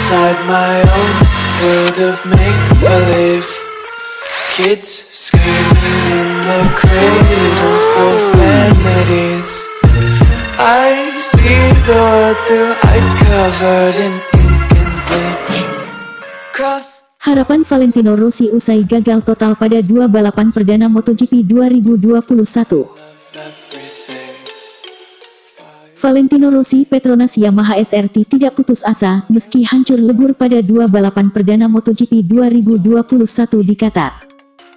inside my own world of make-believe. Kids screaming in the cradles, profanities. I see the world through ice covered in ink and bleach. Cross. Harapan Valentino Rossi usai gagal total pada dua balapan perdana MotoGP 2021. Valentino Rossi Petronas Yamaha SRT tidak putus asa meski hancur lebur pada dua balapan perdana MotoGP 2021 di Qatar.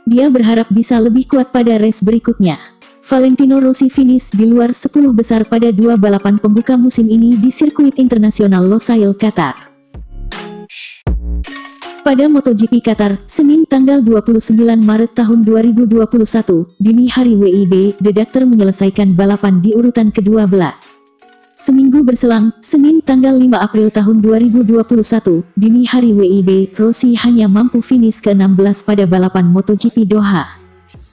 Dia berharap bisa lebih kuat pada race berikutnya. Valentino Rossi finish di luar 10 besar pada dua balapan pembuka musim ini di sirkuit internasional Losail, Qatar. Pada MotoGP Qatar, Senin tanggal 29 Maret tahun 2021, dini hari WIB, The Doctor menyelesaikan balapan di urutan ke-12. Seminggu berselang, Senin tanggal 5 April tahun 2021, dini hari WIB, Rossi hanya mampu finish ke-16 pada balapan MotoGP Doha.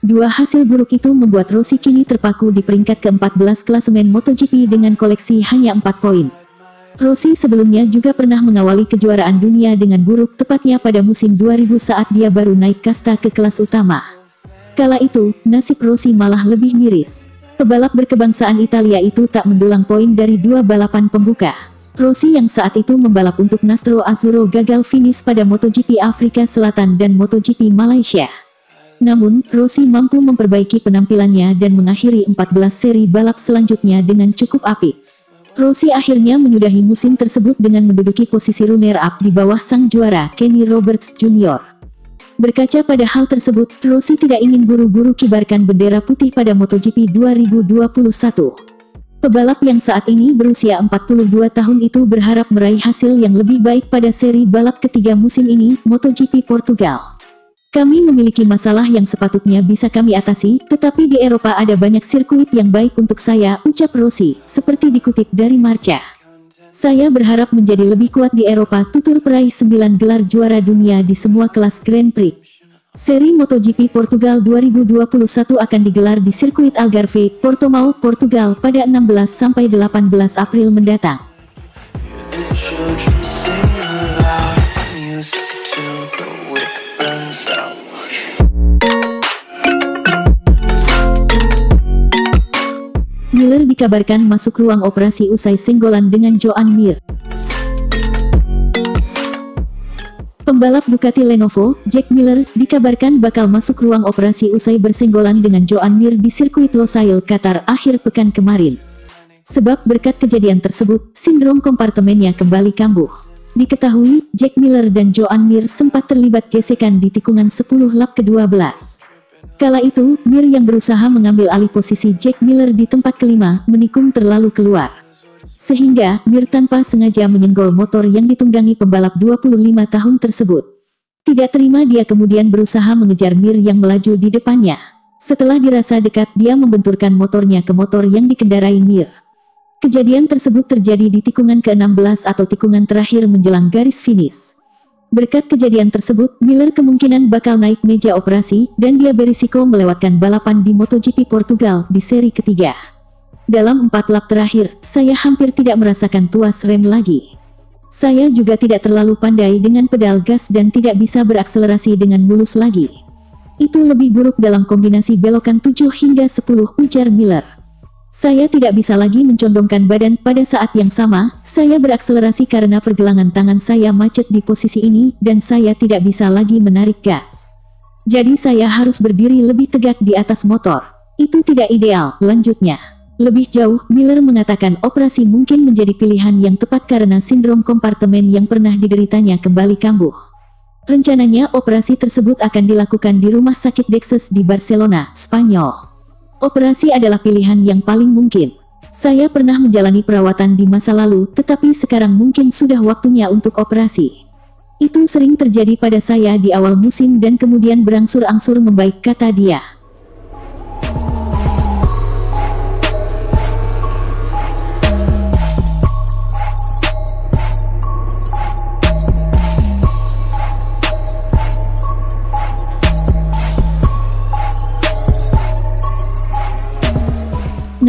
Dua hasil buruk itu membuat Rossi kini terpaku di peringkat ke-14 klasemen MotoGP dengan koleksi hanya 4 poin. Rossi sebelumnya juga pernah mengawali kejuaraan dunia dengan buruk tepatnya pada musim 2000 saat dia baru naik kasta ke kelas utama. Kala itu, nasib Rossi malah lebih miris. Pebalap berkebangsaan Italia itu tak mendulang poin dari dua balapan pembuka. Rossi yang saat itu membalap untuk Nastro Azzurro gagal finish pada MotoGP Afrika Selatan dan MotoGP Malaysia. Namun, Rossi mampu memperbaiki penampilannya dan mengakhiri 14 seri balap selanjutnya dengan cukup apik. Rossi akhirnya menyudahi musim tersebut dengan menduduki posisi runner-up di bawah sang juara, Kenny Roberts Jr. Berkaca pada hal tersebut, Rossi tidak ingin buru-buru kibarkan bendera putih pada MotoGP 2021. Pebalap yang saat ini berusia 42 tahun itu berharap meraih hasil yang lebih baik pada seri balap ketiga musim ini, MotoGP Portugal. Kami memiliki masalah yang sepatutnya bisa kami atasi, tetapi di Eropa ada banyak sirkuit yang baik untuk saya, ucap Rossi, seperti dikutip dari Marca. Saya berharap menjadi lebih kuat di Eropa, tutur peraih 9 gelar juara dunia di semua kelas Grand Prix. Seri MotoGP Portugal 2021 akan digelar di sirkuit Algarve, Portimao, Portugal pada 16–18 April mendatang. Miller dikabarkan masuk ruang operasi usai senggolan dengan Joan Mir. Pembalap Ducati Lenovo, Jack Miller, dikabarkan bakal masuk ruang operasi usai bersenggolan dengan Joan Mir di sirkuit Losail, Qatar akhir pekan kemarin. Sebab berkat kejadian tersebut, sindrom kompartemennya kembali kambuh. Diketahui, Jack Miller dan Joan Mir sempat terlibat gesekan di tikungan 10 lap ke-12. Kala itu, Mir yang berusaha mengambil alih posisi Jack Miller di tempat kelima, menikung terlalu keluar. Sehingga, Mir tanpa sengaja menyenggol motor yang ditunggangi pembalap 25 tahun tersebut. Tidak terima dia kemudian berusaha mengejar Mir yang melaju di depannya. Setelah dirasa dekat, dia membenturkan motornya ke motor yang dikendarai Mir. Kejadian tersebut terjadi di tikungan ke-16 atau tikungan terakhir menjelang garis finish. Berkat kejadian tersebut, Miller kemungkinan bakal naik meja operasi, dan dia berisiko melewatkan balapan di MotoGP Portugal di seri ketiga. Dalam 4 lap terakhir, saya hampir tidak merasakan tuas rem lagi. Saya juga tidak terlalu pandai dengan pedal gas dan tidak bisa berakselerasi dengan mulus lagi. Itu lebih buruk dalam kombinasi belokan 7 hingga 10, ujar Miller. Saya tidak bisa lagi mencondongkan badan pada saat yang sama, saya berakselerasi karena pergelangan tangan saya macet di posisi ini, dan saya tidak bisa lagi menarik gas. Jadi saya harus berdiri lebih tegak di atas motor. Itu tidak ideal, lanjutnya. Lebih jauh, Miller mengatakan operasi mungkin menjadi pilihan yang tepat karena sindrom kompartemen yang pernah dideritanya kembali kambuh. Rencananya operasi tersebut akan dilakukan di Rumah Sakit Dexes di Barcelona, Spanyol. Operasi adalah pilihan yang paling mungkin. Saya pernah menjalani perawatan di masa lalu, tetapi sekarang mungkin sudah waktunya untuk operasi. Itu sering terjadi pada saya di awal musim dan kemudian berangsur-angsur membaik, kata dia.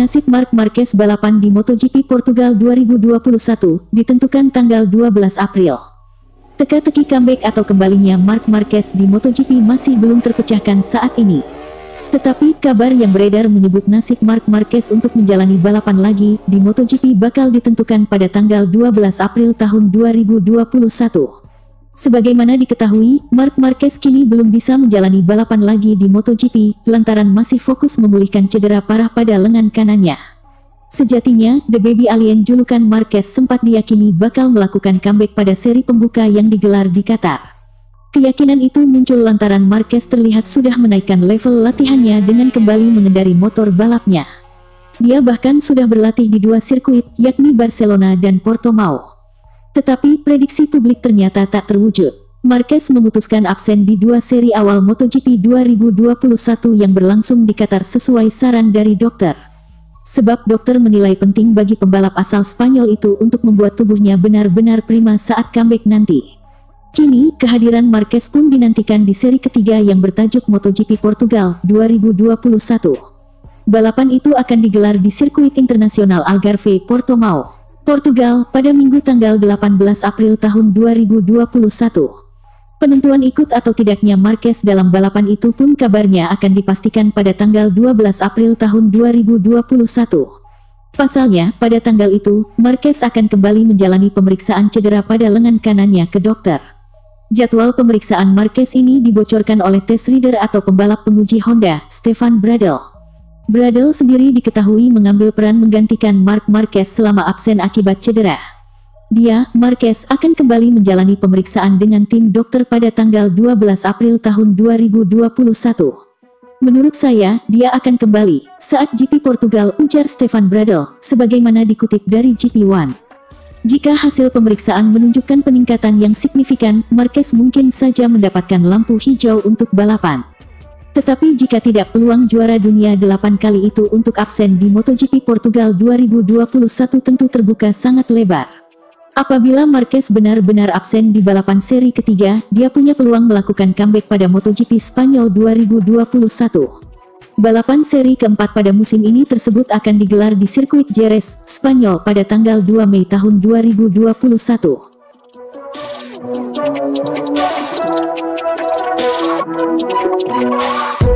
Nasib Marc Marquez balapan di MotoGP Portugal 2021 ditentukan tanggal 12 April. Teka-teki comeback atau kembalinya Marc Marquez di MotoGP masih belum terpecahkan saat ini. Tetapi kabar yang beredar menyebut nasib Marc Marquez untuk menjalani balapan lagi di MotoGP bakal ditentukan pada tanggal 12 April tahun 2021. Sebagaimana diketahui, Marc Marquez kini belum bisa menjalani balapan lagi di MotoGP lantaran masih fokus memulihkan cedera parah pada lengan kanannya. Sejatinya, The Baby Alien julukan Marquez sempat diyakini bakal melakukan comeback pada seri pembuka yang digelar di Qatar. Keyakinan itu muncul lantaran Marquez terlihat sudah menaikkan level latihannya dengan kembali mengendari motor balapnya. Dia bahkan sudah berlatih di dua sirkuit, yakni Barcelona dan Portimao. Tetapi prediksi publik ternyata tak terwujud. Marquez memutuskan absen di dua seri awal MotoGP 2021 yang berlangsung di Qatar sesuai saran dari dokter. Sebab dokter menilai penting bagi pembalap asal Spanyol itu untuk membuat tubuhnya benar-benar prima saat comeback nanti. Kini, kehadiran Marquez pun dinantikan di seri ketiga yang bertajuk MotoGP Portugal 2021. Balapan itu akan digelar di sirkuit internasional Algarve, Portimao, Portugal pada Minggu tanggal 18 April tahun 2021. Penentuan ikut atau tidaknya Marquez dalam balapan itu pun kabarnya akan dipastikan pada tanggal 12 April tahun 2021. Pasalnya, pada tanggal itu, Marquez akan kembali menjalani pemeriksaan cedera pada lengan kanannya ke dokter. Jadwal pemeriksaan Marquez ini dibocorkan oleh test reader atau pembalap penguji Honda, Stefan Bradl. Bradl sendiri diketahui mengambil peran menggantikan Marc Marquez selama absen akibat cedera. Dia, Marquez, akan kembali menjalani pemeriksaan dengan tim dokter pada tanggal 12 April tahun 2021. Menurut saya, dia akan kembali saat GP Portugal, ujar Stefan Bradl, sebagaimana dikutip dari GP1. Jika hasil pemeriksaan menunjukkan peningkatan yang signifikan, Marquez mungkin saja mendapatkan lampu hijau untuk balapan. Tetapi jika tidak, peluang juara dunia 8 kali itu untuk absen di MotoGP Portugal 2021 tentu terbuka sangat lebar. Apabila Marquez benar-benar absen di balapan seri ketiga, dia punya peluang melakukan comeback pada MotoGP Spanyol 2021. Balapan seri keempat pada musim ini tersebut akan digelar di sirkuit Jerez, Spanyol pada tanggal 2 Mei tahun 2021.